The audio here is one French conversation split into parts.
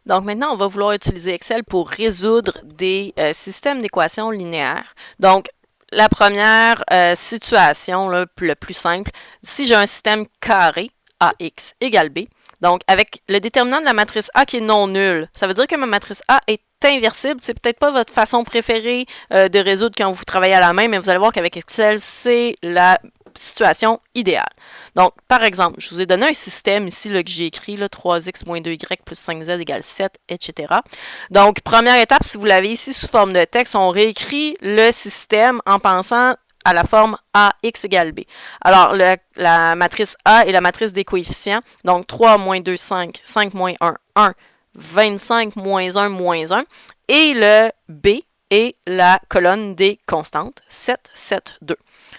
Donc maintenant, on va vouloir utiliser Excel pour résoudre des systèmes d'équations linéaires. Donc, la première situation, là, le plus simple, si j'ai un système carré, AX égale B, donc avec le déterminant de la matrice A qui est non nul, ça veut dire que ma matrice A est inversible. C'est peut-être pas votre façon préférée de résoudre quand vous travaillez à la main, mais vous allez voir qu'avec Excel, c'est la situation idéale. Donc, par exemple, je vous ai donné un système ici là, que j'ai écrit, là, 3x moins 2y plus 5z égale 7, etc. Donc, première étape, si vous l'avez ici sous forme de texte, on réécrit le système en pensant à la forme AX égale B. Alors, la matrice A est la matrice des coefficients. Donc, 3 moins 2, 5, 5 moins 1, 1, 25 moins 1, moins 1. Et le B est la colonne des constantes, 7, 7, 2.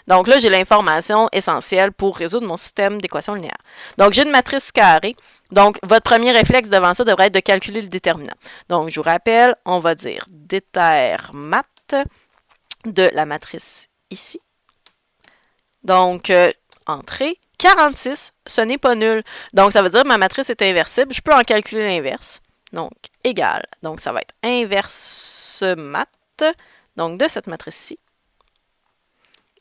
Donc là, j'ai l'information essentielle pour résoudre mon système d'équations linéaires. Donc, j'ai une matrice carrée. Donc, votre premier réflexe devant ça devrait être de calculer le déterminant. Donc, je vous rappelle, on va dire détermat de la matrice ici. Donc, entrée, 46, ce n'est pas nul. Donc, ça veut dire que ma matrice est inversible. Je peux en calculer l'inverse. Donc, égal. Donc, ça va être inverse mat, donc de cette matrice-ci.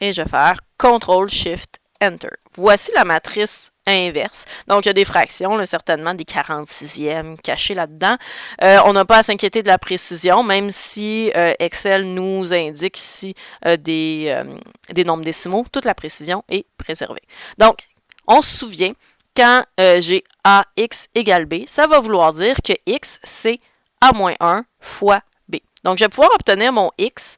Et je vais faire CTRL-SHIFT-ENTER. Voici la matrice inverse. Donc, il y a des fractions, là, certainement des 46e cachées là-dedans. On n'a pas à s'inquiéter de la précision, même si Excel nous indique ici des nombres décimaux. Toute la précision est préservée. Donc, on se souvient, quand j'ai AX égale B, ça va vouloir dire que X, c'est A-1 fois B. Donc, je vais pouvoir obtenir mon X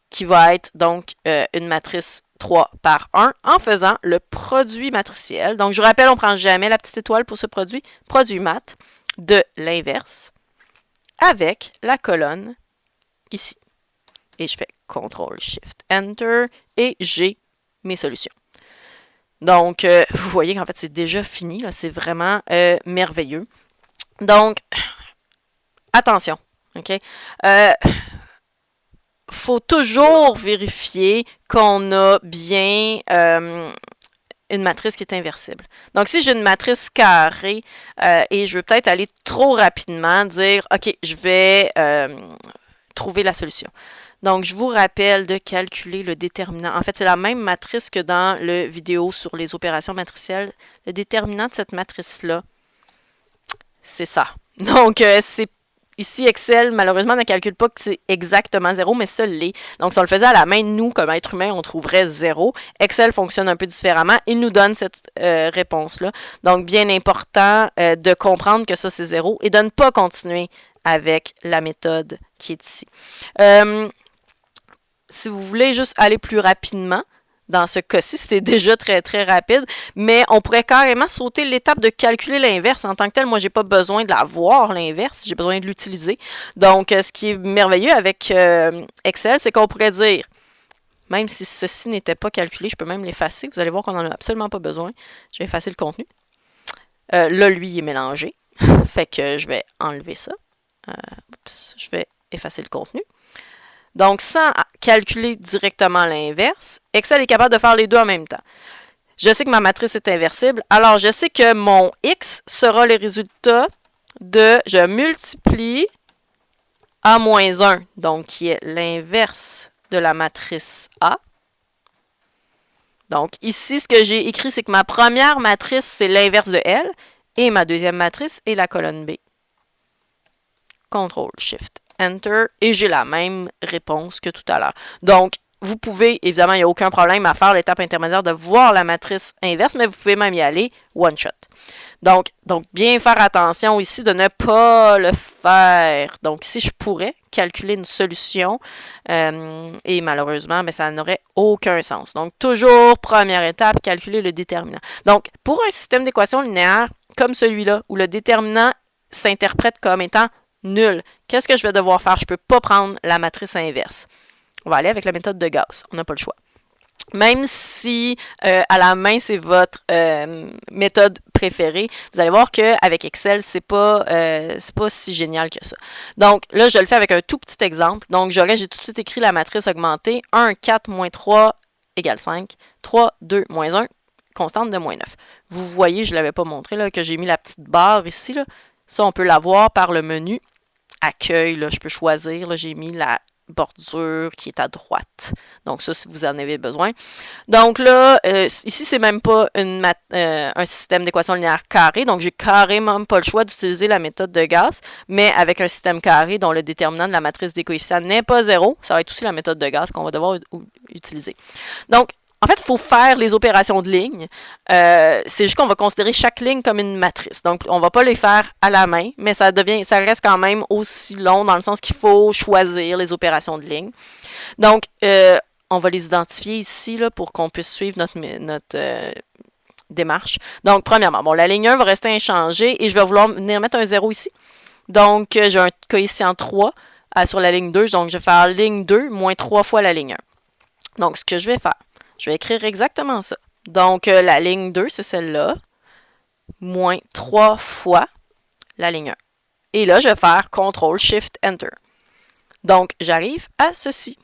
qui va être donc une matrice 3 par 1 en faisant le produit matriciel. Donc, je vous rappelle, on ne prend jamais la petite étoile pour ce produit. Produit mat de l'inverse avec la colonne ici. Et je fais CTRL-SHIFT-ENTER et j'ai mes solutions. Donc, vous voyez qu'en fait, c'est déjà fini. C'est vraiment merveilleux. Donc, attention. OK? Faut toujours vérifier qu'on a bien une matrice qui est inversible. Donc, si j'ai une matrice carrée et je veux peut-être aller trop rapidement, dire, OK, je vais trouver la solution. Donc, je vous rappelle de calculer le déterminant. En fait, c'est la même matrice que dans le vidéo sur les opérations matricielles. Le déterminant de cette matrice-là, c'est ça. Donc, c'est ici, Excel, malheureusement, ne calcule pas que c'est exactement 0, mais ça l'est. Donc, si on le faisait à la main, nous, comme être humain, on trouverait 0. Excel fonctionne un peu différemment. Il nous donne cette réponse-là. Donc, bien important de comprendre que ça, c'est 0 et de ne pas continuer avec la méthode qui est ici. Si vous voulez juste aller plus rapidement, dans ce cas-ci, c'était déjà très, très rapide, mais on pourrait carrément sauter l'étape de calculer l'inverse. En tant que tel, moi, j'ai pas besoin de la voir, l'inverse, j'ai besoin de l'utiliser. Donc, ce qui est merveilleux avec Excel, c'est qu'on pourrait dire, même si ceci n'était pas calculé, je peux même l'effacer. Vous allez voir qu'on n'en a absolument pas besoin. Je vais effacer le contenu. Là, lui, il est mélangé. Fait que je vais enlever ça. Je vais effacer le contenu. Donc, sans calculer directement l'inverse, Excel est capable de faire les deux en même temps. Je sais que ma matrice est inversible, alors je sais que mon X sera le résultat de, je multiplie A-1, donc qui est l'inverse de la matrice A. Donc, ici, ce que j'ai écrit, c'est que ma première matrice, c'est l'inverse de L, et ma deuxième matrice est la colonne B. CTRL-SHIFT. Enter, et j'ai la même réponse que tout à l'heure. Donc, vous pouvez, évidemment, il n'y a aucun problème à faire l'étape intermédiaire de voir la matrice inverse, mais vous pouvez même y aller one shot. Donc bien faire attention ici de ne pas le faire. Donc, ici, je pourrais calculer une solution et malheureusement, ben, ça n'aurait aucun sens. Donc, toujours, première étape, calculer le déterminant. Donc, pour un système d'équations linéaires comme celui-là, où le déterminant s'interprète comme étant nul. Qu'est-ce que je vais devoir faire? Je ne peux pas prendre la matrice inverse. On va aller avec la méthode de Gauss. On n'a pas le choix. Même si à la main, c'est votre méthode préférée, vous allez voir qu'avec Excel, c'est pas si génial que ça. Donc là, je le fais avec un tout petit exemple. Donc j'ai tout de suite écrit la matrice augmentée. 1, 4, moins 3 égale 5. 3, 2, moins 1, constante de moins 9. Vous voyez, je ne l'avais pas montré, là, que j'ai mis la petite barre ici, là. Ça, on peut l'avoir par le menu Accueil. Là, je peux choisir. J'ai mis la bordure qui est à droite. Donc ça, si vous en avez besoin. Donc là, ici, c'est même pas un système d'équation linéaire carré. Donc j'ai carrément pas le choix d'utiliser la méthode de Gauss, mais avec un système carré dont le déterminant de la matrice des coefficients n'est pas 0, ça va être aussi la méthode de Gauss qu'on va devoir utiliser. Donc, en fait, il faut faire les opérations de ligne. C'est juste qu'on va considérer chaque ligne comme une matrice. Donc, on ne va pas les faire à la main, mais ça reste quand même aussi long dans le sens qu'il faut choisir les opérations de ligne. Donc, on va les identifier ici là, pour qu'on puisse suivre notre démarche. Donc, premièrement, bon, la ligne 1 va rester inchangée et je vais vouloir venir mettre un 0 ici. Donc, j'ai un coefficient 3 sur la ligne 2. Donc, je vais faire ligne 2 moins 3 fois la ligne 1. Donc, ce que je vais faire, je vais écrire exactement ça. Donc, la ligne 2, c'est celle-là, moins 3 fois la ligne 1. Et là, je vais faire CTRL, SHIFT, ENTER. Donc, j'arrive à ceci.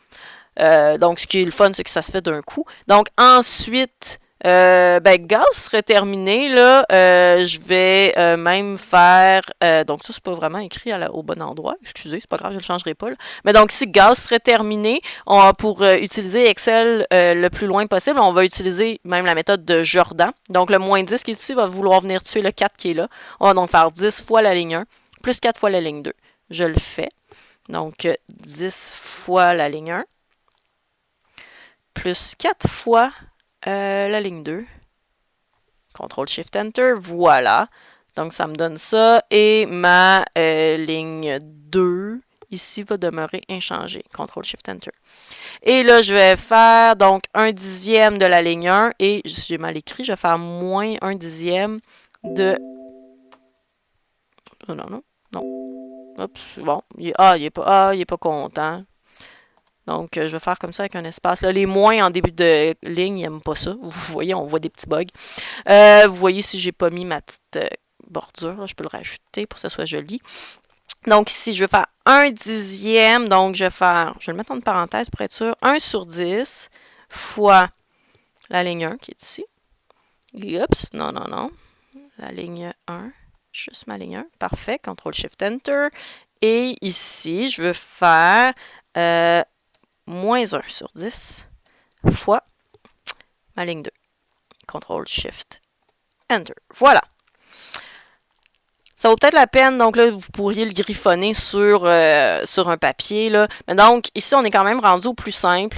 Donc, ce qui est le fun, c'est que ça se fait d'un coup. Donc, ensuite, Gauss serait terminé. Là, je vais même faire... donc, ça, c'est pas vraiment écrit au bon endroit. Excusez, c'est pas grave, je ne le changerai pas. Là. Mais donc, si Gauss serait terminé, pour utiliser Excel le plus loin possible, on va utiliser même la méthode de Jordan. Donc, le moins 10 qui est ici va vouloir venir tuer le 4 qui est là. On va donc faire 10 fois la ligne 1, plus 4 fois la ligne 2. Je le fais. Donc, 10 fois la ligne 1, plus 4 fois la ligne 2. CTRL SHIFT ENTER, voilà. Donc ça me donne ça. Et ma ligne 2, ici, va demeurer inchangée. CTRL SHIFT ENTER. Et là, je vais faire donc 1/10 de la ligne 1. Et j'ai mal écrit, je vais faire moins 1/10 de... Non. Oups, bon. Il est pas content. Donc, je vais faire comme ça avec un espace. Là, les moins en début de ligne, ils n'aiment pas ça. Vous voyez, on voit des petits bugs. Vous voyez, si j'ai pas mis ma petite bordure, là, je peux le rajouter pour que ça soit joli. Donc, ici, je vais faire 1/10. Donc, je vais le mettre en parenthèse pour être sûr. 1 sur 10 fois la ligne 1 qui est ici. Oups, non. La ligne 1, juste ma ligne 1. Parfait. CTRL SHIFT ENTER. Et ici, je veux faire... moins 1 sur 10 fois ma ligne 2. CTRL SHIFT ENTER. Voilà. Ça vaut peut-être la peine, donc là, vous pourriez le griffonner sur un papier. Là. Mais donc, ici, on est quand même rendu au plus simple.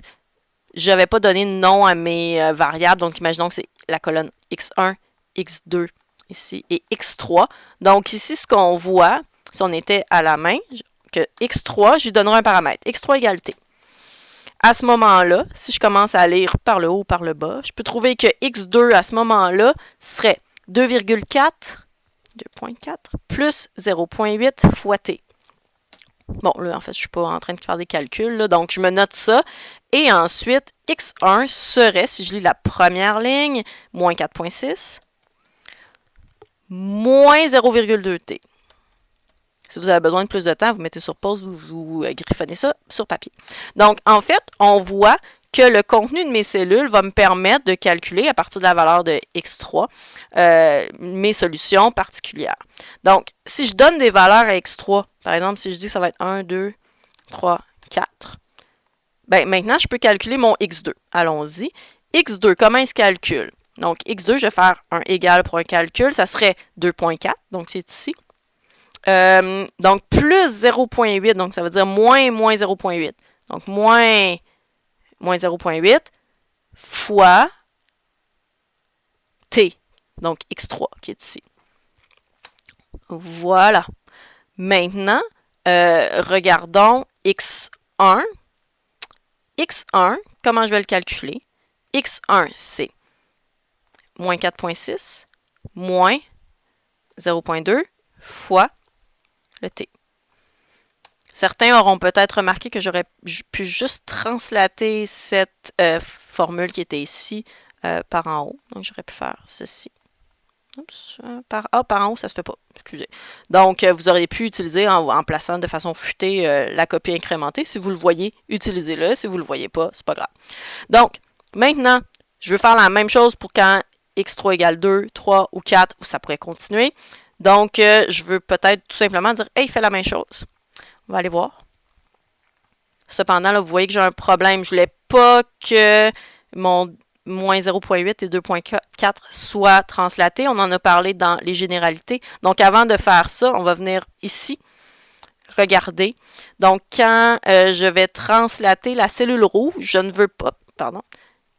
Je n'avais pas donné de nom à mes variables, donc imaginons que c'est la colonne X1, X2 ici et X3. Donc ici, ce qu'on voit, si on était à la main, que X3, je lui donnerai un paramètre. X3 égalité. À ce moment-là, si je commence à lire par le haut ou par le bas, je peux trouver que X2 à ce moment-là serait 2,4 plus 0,8 fois T. Bon, là, en fait, je ne suis pas en train de faire des calculs, là, donc je me note ça. Et ensuite, X1 serait, si je lis la première ligne, moins 4,6, moins 0,2 T. Si vous avez besoin de plus de temps, vous mettez sur pause, vous griffonnez ça sur papier. Donc, en fait, on voit que le contenu de mes cellules va me permettre de calculer, à partir de la valeur de X3, mes solutions particulières. Donc, si je donne des valeurs à X3, par exemple, si je dis que ça va être 1, 2, 3, 4, ben, maintenant, je peux calculer mon X2. Allons-y. X2, comment il se calcule? Donc, X2, je vais faire un égal pour un calcul. Ça serait 2,4, donc c'est ici. Donc, plus 0,8, donc ça veut dire moins 0,8. Donc, moins 0,8 fois T, donc X3 qui est ici. Voilà. Maintenant, regardons X1. X1, comment je vais le calculer? X1, c'est moins 4,6 moins 0,2 fois le T. Certains auront peut-être remarqué que j'aurais pu juste translater cette formule qui était ici par en haut. Donc, j'aurais pu faire ceci. Oups, par en haut, ça se fait pas. Excusez. Donc, vous auriez pu utiliser en plaçant de façon futée la copie incrémentée. Si vous le voyez, utilisez-le. Si vous le voyez pas, c'est pas grave. Donc, maintenant, je veux faire la même chose pour quand X3 égale 2, 3 ou 4, où ça pourrait continuer. Donc, je veux peut-être tout simplement dire « Hey, fais la même chose ». On va aller voir. Cependant, là, vous voyez que j'ai un problème. Je voulais pas que mon moins 0.8 et 2.4 soient translatés. On en a parlé dans les généralités. Donc, avant de faire ça, on va venir ici, regarder. Donc, quand je vais translater la cellule rouge, je ne veux pas, pardon,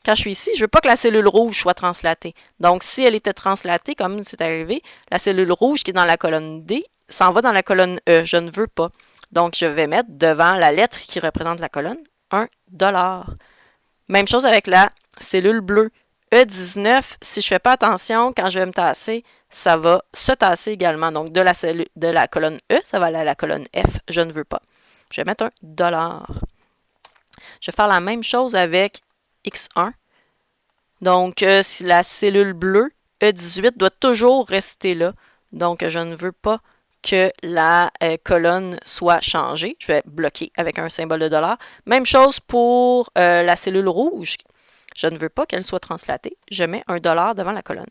quand je suis ici, je ne veux pas que la cellule rouge soit translatée. Donc, si elle était translatée, comme c'est arrivé, la cellule rouge qui est dans la colonne D s'en va dans la colonne E. Je ne veux pas. Donc, je vais mettre devant la lettre qui représente la colonne $1. Même chose avec la cellule bleue. E19, si je ne fais pas attention, quand je vais me tasser, ça va se tasser également. Donc, de la colonne E, ça va aller à la colonne F. Je ne veux pas. Je vais mettre $1. Je vais faire la même chose avec X1. Donc, si la cellule bleue, E18, doit toujours rester là. Donc, je ne veux pas que la colonne soit changée. Je vais bloquer avec un symbole de $. Même chose pour la cellule rouge. Je ne veux pas qu'elle soit translatée. Je mets $1 devant la colonne.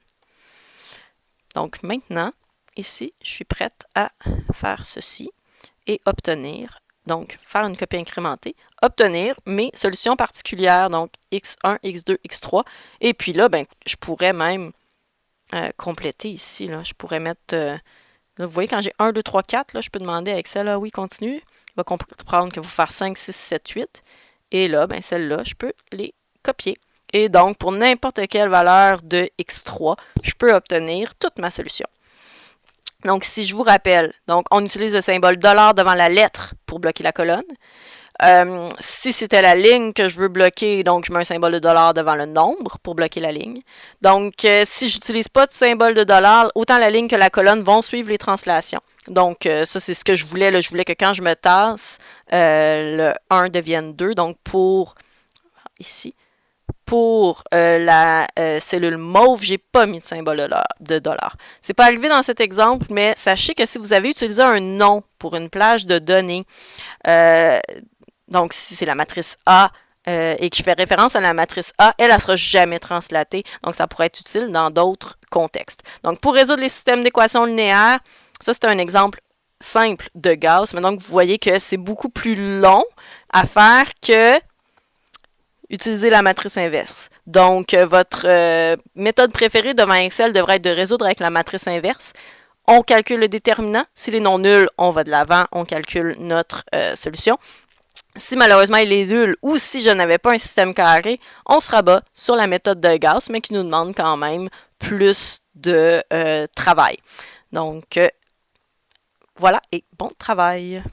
Donc maintenant, ici, je suis prête à faire ceci et obtenir, donc faire une copie incrémentée, obtenir mes solutions particulières, donc X1, X2, X3. Et puis là, ben, je pourrais même compléter ici. Là. Je pourrais mettre... là, vous voyez, quand j'ai 1, 2, 3, 4, là, je peux demander à Excel, oui, continue. Il va comprendre qu'il faut faire 5, 6, 7, 8. Et là, ben, celles-là, je peux les copier. Et donc, pour n'importe quelle valeur de X3, je peux obtenir toute ma solution. Donc, si je vous rappelle, donc on utilise le symbole $ devant la lettre pour bloquer la colonne. Si c'était la ligne que je veux bloquer, donc je mets un symbole de $ devant le nombre pour bloquer la ligne. Donc, si je n'utilise pas de symbole de $, autant la ligne que la colonne vont suivre les translations. Donc, ça, c'est ce que je voulais. Là. Je voulais que quand je me tasse, le 1 devienne 2. Donc, pour ici, pour la cellule mauve, j'ai pas mis de symbole de $. C'est pas arrivé dans cet exemple, mais sachez que si vous avez utilisé un nom pour une plage de données, donc si c'est la matrice A et que je fais référence à la matrice A, elle ne sera jamais translatée. Donc ça pourrait être utile dans d'autres contextes. Donc pour résoudre les systèmes d'équations linéaires, ça c'est un exemple simple de Gauss. Maintenant que vous voyez que c'est beaucoup plus long à faire que utiliser la matrice inverse. Donc, votre méthode préférée devant Excel devrait être de résoudre avec la matrice inverse. On calcule le déterminant. S'il est non nul, on va de l'avant, on calcule notre solution. Si malheureusement il est nul ou si je n'avais pas un système carré, on se rabat sur la méthode de Gauss, mais qui nous demande quand même plus de travail. Donc, voilà et bon travail!